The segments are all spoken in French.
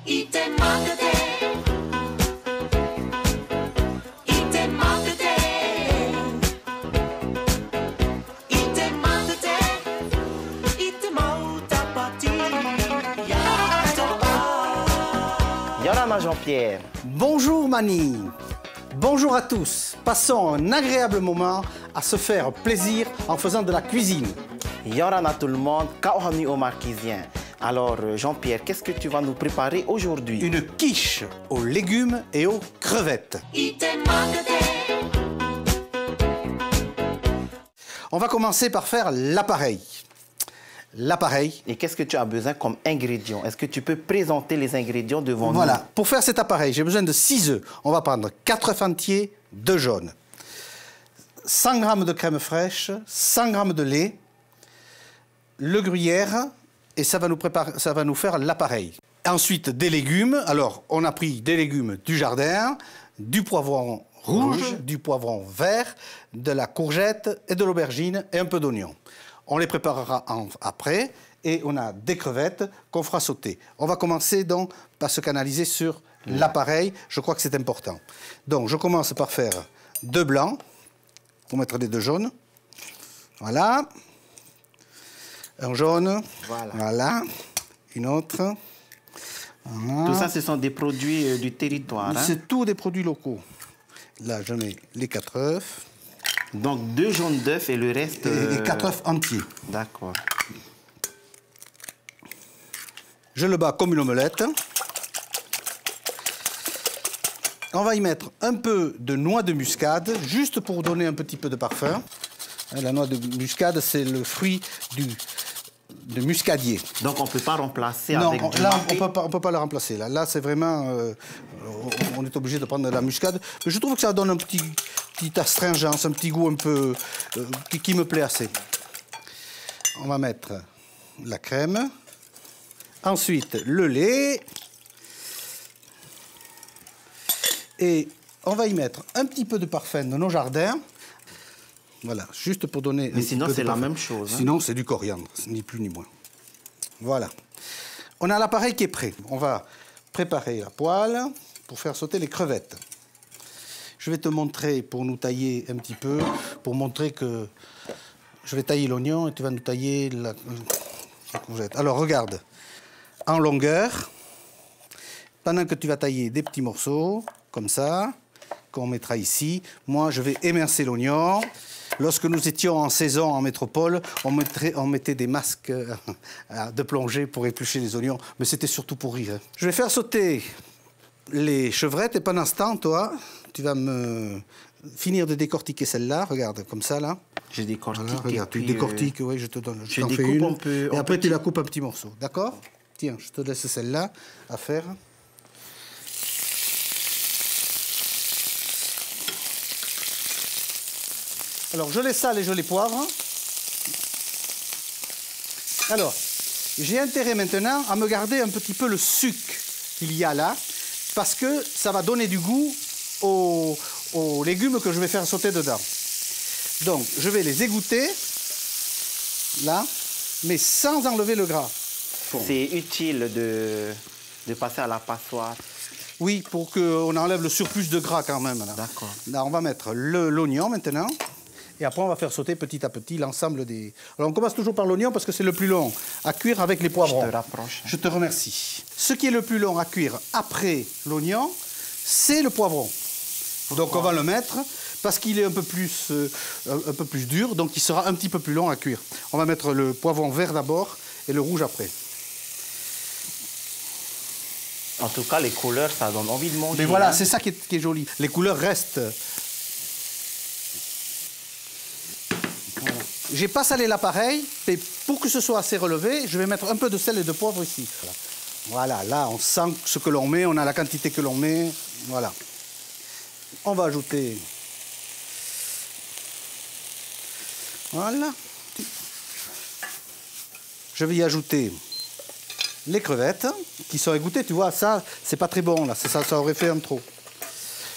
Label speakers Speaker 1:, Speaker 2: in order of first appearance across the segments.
Speaker 1: Yorama Jean-Pierre.
Speaker 2: Bonjour Mani. Bonjour à tous. Passons un agréable moment à se faire plaisir en faisant de la cuisine.
Speaker 1: Yorama tout le monde, Kaohami au Marquisien. Alors Jean-Pierre, qu'est-ce que tu vas nous préparer aujourd'hui?
Speaker 2: Une quiche aux légumes et aux crevettes. On va commencer par faire l'appareil. L'appareil.
Speaker 1: Et qu'est-ce que tu as besoin comme ingrédients? Est-ce que tu peux présenter les ingrédients devant nous?
Speaker 2: Voilà. Pour faire cet appareil, j'ai besoin de 6 œufs. On va prendre 4 œufs entiers, 2 jaunes. 100 g de crème fraîche, 100 g de lait, le gruyère, et ça va nous faire l'appareil. Ensuite, des légumes. Alors, on a pris des légumes du jardin, du poivron rouge, du poivron vert, de la courgette et de l'aubergine et un peu d'oignon. On les préparera après et on a des crevettes qu'on fera sauter. On va commencer donc par se canaliser sur l'appareil. Je crois que c'est important. Donc, je commence par faire 2 blancs pour mettre les 2 jaunes. Voilà. Un jaune. Voilà. Une autre. Voilà.
Speaker 1: Tout ça, ce sont des produits du territoire. Hein?
Speaker 2: C'est tous des produits locaux. Là, je mets les 4 œufs.
Speaker 1: Donc 2 jaunes d'œufs et le reste...
Speaker 2: Et 4 œufs entiers.
Speaker 1: D'accord.
Speaker 2: Je le bats comme une omelette. On va y mettre un peu de noix de muscade, juste pour donner un petit peu de parfum. La noix de muscade, c'est le fruit de muscadier.
Speaker 1: Donc on ne peut pas remplacer
Speaker 2: non,
Speaker 1: avec du
Speaker 2: là,
Speaker 1: marais.
Speaker 2: on ne peut pas le remplacer. Là c'est vraiment... on est obligé de prendre de la muscade. Mais je trouve que ça donne un petite astringence, un petit goût un peu... qui me plaît assez. On va mettre la crème. Ensuite, le lait. Et on va y mettre un petit peu de parfum de nos jardins. Voilà, juste pour donner...
Speaker 1: Mais sinon, c'est la même chose. Hein?
Speaker 2: Sinon, c'est du coriandre, ni plus ni moins. Voilà. On a l'appareil qui est prêt. On va préparer la poêle pour faire sauter les crevettes. Je vais te montrer, pour nous tailler un petit peu, pour montrer que je vais tailler l'oignon et tu vas nous tailler la courgette. Alors, regarde, en longueur, pendant que tu vas tailler des petits morceaux, comme ça, qu'on mettra ici, moi, je vais émincer l'oignon. Lorsque nous étions en saison en métropole, on mettait des masques de plongée pour éplucher les oignons, mais c'était surtout pour rire. Hein. Je vais faire sauter les chevrettes et pendant ce temps, toi, tu vas me finir de décortiquer celle-là. Regarde, comme ça, là.
Speaker 1: Je décortique.
Speaker 2: Voilà, regarde, tu décortiques, oui, je te donne.
Speaker 1: Je découpe une.
Speaker 2: Et après, tu la coupes en petits morceaux, d'accord? Tiens, je te laisse celle-là à faire. Alors, je les sale et je les poivre. Alors, j'ai intérêt maintenant à me garder un petit peu le sucre qu'il y a là, parce que ça va donner du goût aux légumes que je vais faire sauter dedans. Donc, je vais les égoutter, là, mais sans enlever le gras.
Speaker 1: Bon. C'est utile de passer à la passoire.
Speaker 2: Oui, pour qu'on enlève le surplus de gras quand même.
Speaker 1: D'accord.
Speaker 2: Là, on va mettre l'oignon maintenant. Et après, on va faire sauter petit à petit l'ensemble des... Alors, on commence toujours par l'oignon parce que c'est le plus long à cuire avec les poivrons.
Speaker 1: Je te rapproche.
Speaker 2: Je te remercie. Ce qui est le plus long à cuire après l'oignon, c'est le poivron. Pourquoi? Donc, on va le mettre parce qu'il est un peu plus dur, donc il sera un petit peu plus long à cuire. On va mettre le poivron vert d'abord et le rouge après.
Speaker 1: En tout cas, les couleurs, ça donne envie de manger.
Speaker 2: Mais voilà,
Speaker 1: hein?
Speaker 2: c'est ça qui est joli. Les couleurs restent... J'ai pas salé l'appareil, mais pour que ce soit assez relevé, je vais mettre un peu de sel et de poivre ici. Voilà, là, on sent ce que l'on met, on a la quantité que l'on met. Voilà. On va ajouter... Voilà. Je vais y ajouter les crevettes qui sont égouttées. Tu vois, ça, c'est pas très bon, là. Ça aurait fait un trop.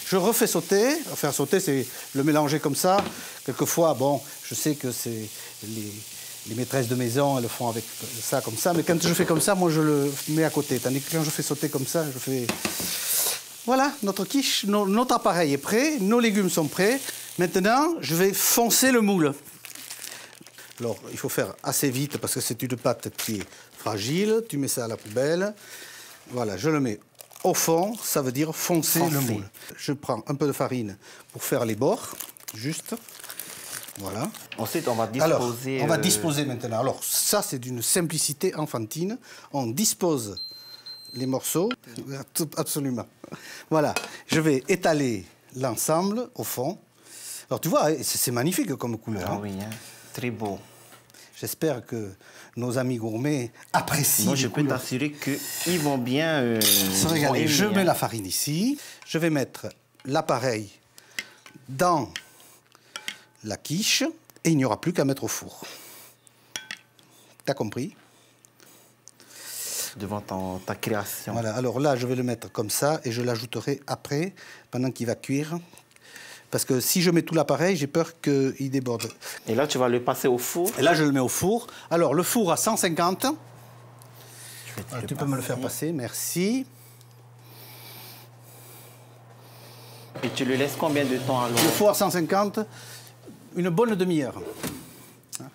Speaker 2: Je refais sauter. Faire sauter, c'est le mélanger comme ça. Quelquefois, bon, je sais que c'est Les maîtresses de maison, elles le font avec ça, comme ça. Mais quand je fais comme ça, moi, je le mets à côté. Tandis que quand je fais sauter comme ça, je fais... Voilà, notre quiche, notre appareil est prêt. Nos légumes sont prêts. Maintenant, je vais foncer le moule. Alors, il faut faire assez vite parce que c'est une pâte qui est fragile. Tu mets ça à la poubelle. Voilà, je le mets au fond. Ça veut dire foncer le moule. Je prends un peu de farine pour faire les bords, juste. Voilà.
Speaker 1: Ensuite, on va disposer...
Speaker 2: Alors, on va disposer maintenant. Alors, ça, c'est d'une simplicité enfantine. On dispose les morceaux. Absolument. Voilà. Je vais étaler l'ensemble au fond. Alors, tu vois, c'est magnifique comme couleur.
Speaker 1: Ah oui, hein. Très beau.
Speaker 2: J'espère que nos amis gourmets apprécient.
Speaker 1: Moi, je peux t'assurer qu'ils vont bien
Speaker 2: se régaler. Je mets la farine ici. Je vais mettre l'appareil dans la quiche et il n'y aura plus qu'à mettre au four. T'as compris?
Speaker 1: Devant ta création.
Speaker 2: Voilà, alors là, je vais le mettre comme ça et je l'ajouterai après, pendant qu'il va cuire. Parce que si je mets tout l'appareil, j'ai peur qu'il déborde.
Speaker 1: Et là, tu vas le passer au four?
Speaker 2: Et là, je le mets au four. Alors, le four à 150. Tu peux me le faire passer, merci.
Speaker 1: Et tu le laisses combien de temps alors?
Speaker 2: Le four à 150, une bonne demi-heure.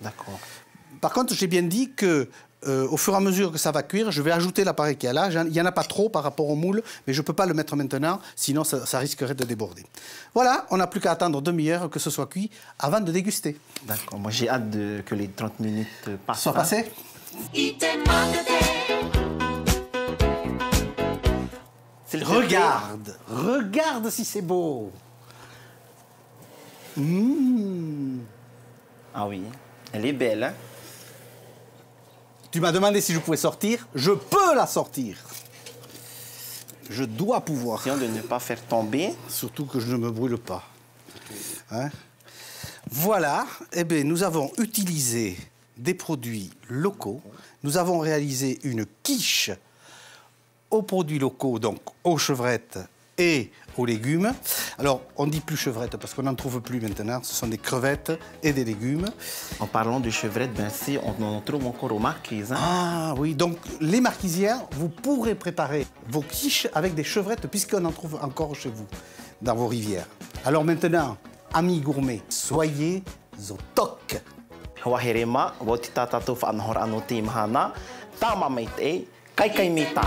Speaker 1: D'accord.
Speaker 2: Par contre, j'ai bien dit que au fur et à mesure que ça va cuire, je vais ajouter l'appareil qu'il y a là. Il n'y en a pas trop par rapport au moule, mais je ne peux pas le mettre maintenant, sinon ça risquerait de déborder. Voilà, on n'a plus qu'à attendre demi-heure que ce soit cuit avant de déguster.
Speaker 1: D'accord, moi j'ai hâte que les 30 minutes passent.
Speaker 2: Soit passé. Regarde, regarde si c'est beau. Mmh.
Speaker 1: Ah oui, elle est belle, hein?
Speaker 2: Tu m'as demandé si je pouvais sortir. Je peux la sortir. Je dois pouvoir.
Speaker 1: Essayons de ne pas faire tomber.
Speaker 2: Surtout que je ne me brûle pas. Hein? Voilà. Eh bien, nous avons utilisé des produits locaux. Nous avons réalisé une quiche aux produits locaux, donc aux chevrettes et aux légumes. Alors, on ne dit plus chevrette parce qu'on n'en trouve plus maintenant. Ce sont des crevettes et des légumes.
Speaker 1: En parlant de chevrettes, ben si, on en trouve encore aux marquises. Hein?
Speaker 2: Ah oui, donc les marquisiens, vous pourrez préparer vos quiches avec des chevrettes puisqu'on en trouve encore chez vous, dans vos rivières. Alors maintenant, amis gourmets, soyez au toc.
Speaker 1: Waherema, wotita tatu fa anhor anotim hana, tama mait e, kai kai mita.